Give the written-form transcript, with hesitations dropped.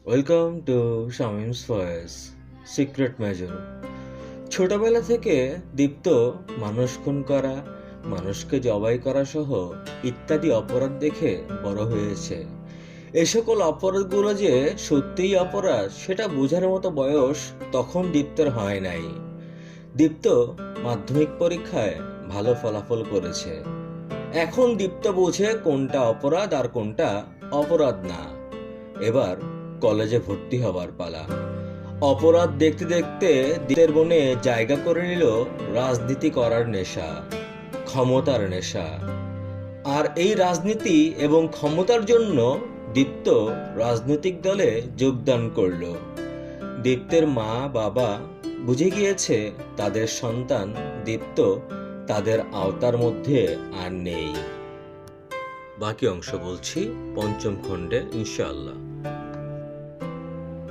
Welcome to Shamim's voice secret major. ছোটবেলা থেকে দীপ্ত মানুষ খুন করা, মানুষকে জবাই করা সহ ইত্যাদি অপরাধ দেখে বড় হয়েছে। এ সকল অপরাধগুলো যে সত্যিই অপরাধ সেটা বোঝার মতো বয়স তখন দীপ্তের হয় নাই। দীপ্ত মাধ্যমিক পরীক্ষায় ভালো ফলাফল করেছে। এখন দীপ্ত বোঝে কোনটা অপরাধ আর কোনটা অপরাধ না। এবার কলেজে ভর্তি হবার পালা। অপরাধ দেখতে দেখতে দীপ্তের মনে জায়গা করে নিল রাজনীতি করার নেশা, ক্ষমতার নেশা। আর এই রাজনীতি এবং ক্ষমতার জন্য দীপ্ত রাজনৈতিক দলে যোগদান করলো। দীপ্তের মা বাবা বুঝে গিয়েছে তাদের সন্তান দীপ্ত তাদের আওতার মধ্যে আর নেই। বাকি অংশ বলছি পঞ্চম খণ্ডে ইনশাআল্লাহ।